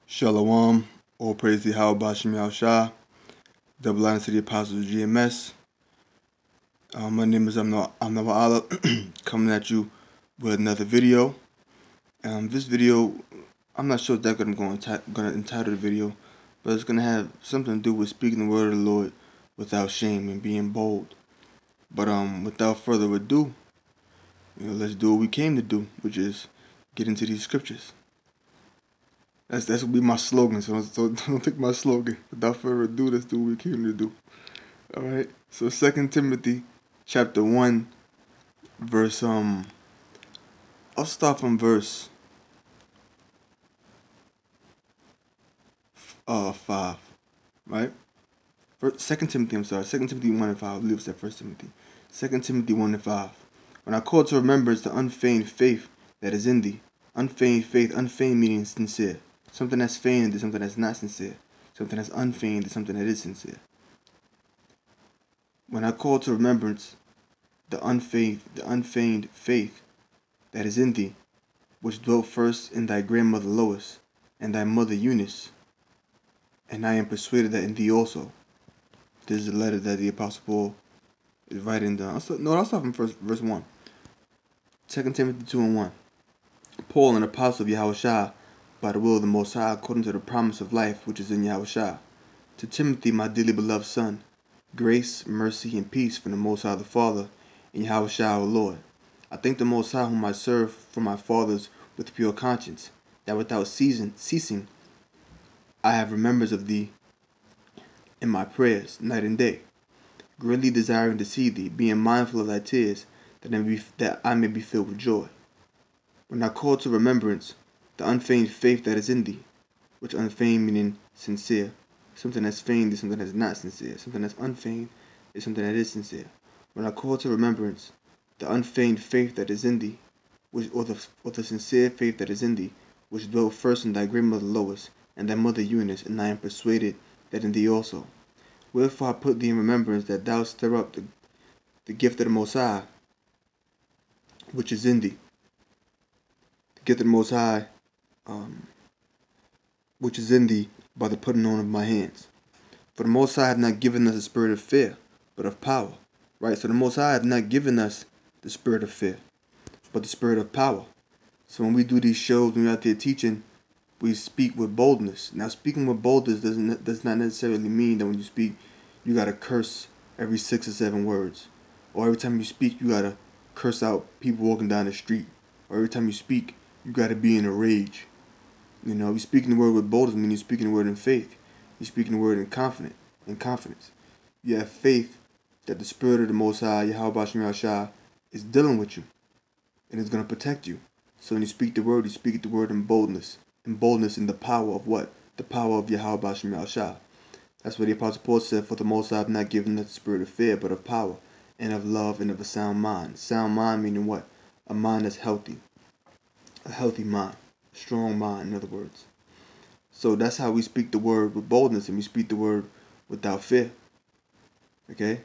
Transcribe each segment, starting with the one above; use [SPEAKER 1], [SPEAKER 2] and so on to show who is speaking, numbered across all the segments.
[SPEAKER 1] Shalom, all praise the Yahweh Bashim Yahushua, double line to the apostles of GMS. My name is Amna Allah, coming at you with another video. This video, I'm not sure exactly what I'm going to entitle the video, but it's going to have something to do with speaking the word of the Lord without shame and being bold. But without further ado, let's do what we came to do, which is get into these scriptures. That's gonna be my slogan. So don't take my slogan. Without further ado, let's do what we came to do. All right. So 2 Timothy, chapter 1, verse I'll start from verse 5. Right. 2 Timothy. 2 Timothy 1 and 5. I believe it's that 1 Timothy. 2 Timothy 1 and 5. When I call to remembrance the unfeigned faith that is in thee. Unfeigned faith. Unfeigned meaning sincere. Something that's feigned is something that's not sincere. Something that's unfeigned is something that is sincere. When I call to remembrance the unfeigned faith that is in thee, which dwelt first in thy grandmother Lois and thy mother Eunice, and I am persuaded that in thee also. This is a letter that the Apostle Paul is writing down. I'll start from verse 1. 2 Timothy 2 and 1. Paul, an apostle of Yahushua, by the will of the Most High, according to the promise of life which is in Yahushua. To Timothy, my dearly beloved son, grace, mercy, and peace from the Most High the Father, and Yahushua our Lord. I thank the Most High whom I serve for my fathers with pure conscience, that without ceasing I have remembrance of thee in my prayers, night and day, greatly desiring to see thee, being mindful of thy tears, that I may be filled with joy. When I call to remembrance the unfeigned faith that is in thee, which unfeigned meaning sincere. Something that's feigned is something that's not sincere. Something that's unfeigned is something that is sincere. When I call to remembrance the unfeigned faith that is in thee, or the sincere faith that is in thee, which dwelt first in thy grandmother Lois and thy mother Eunice, and I am persuaded that in thee also. Wherefore I put thee in remembrance that thou stir up the gift of the Most High, which is in thee. The gift of the Most High, which is in thee by the putting on of my hands. For the Most High hath not given us a spirit of fear, but of power. Right? So the Most High hath not given us the spirit of fear, but the spirit of power. So when we do these shows, when we're out there teaching, we speak with boldness. Now, speaking with boldness does not necessarily mean that when you speak, you got to curse every 6 or 7 words. Or every time you speak, you got to curse out people walking down the street. Or every time you speak, you got to be in a rage. You're speaking the word with boldness, meaning you're speaking the word in faith. You're speaking the word in confidence. You have faith that the Spirit of the Most High, Yahweh Bashim Yahushua, is dealing with you and is going to protect you. So when you speak the word, you speak the word in boldness. And boldness in the power of what? The power of Yahweh Bashim Yahushua. That's what the Apostle Paul said, for the Most High have not given us the spirit of fear, but of power, and of love, and of a sound mind. Sound mind meaning what? A mind that's healthy. A healthy mind. Strong mind, in other words. So that's how we speak the word with boldness, and we speak the word without fear. Okay?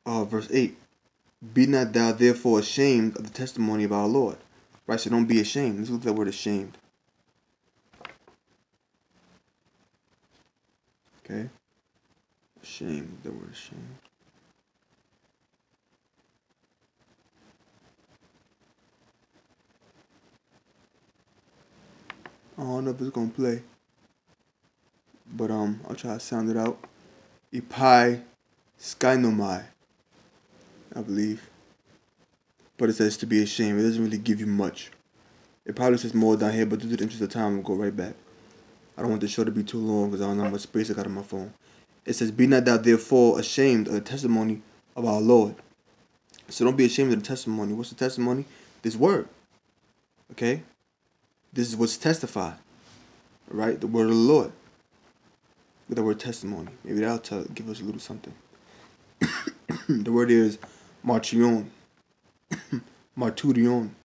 [SPEAKER 1] Verse 8. Be not thou therefore ashamed of the testimony of our Lord. Right, so don't be ashamed. Let's look at that word ashamed. Okay? Ashamed, the word ashamed. I don't know if it's gonna play, but I'll try to sound it out. Pt.1, I believe. But it says to be ashamed. It doesn't really give you much. It probably says more down here, but due to the interest of time, we'll go right back. I don't want the show to be too long because I don't know how much space I got on my phone. It says, be not thou therefore ashamed of the testimony of our Lord. So don't be ashamed of the testimony. What's the testimony? This word. Okay? This is what's testified. Right? The word of the Lord. With the word testimony. Maybe that'll give us a little something. The word is marturion. Marturion.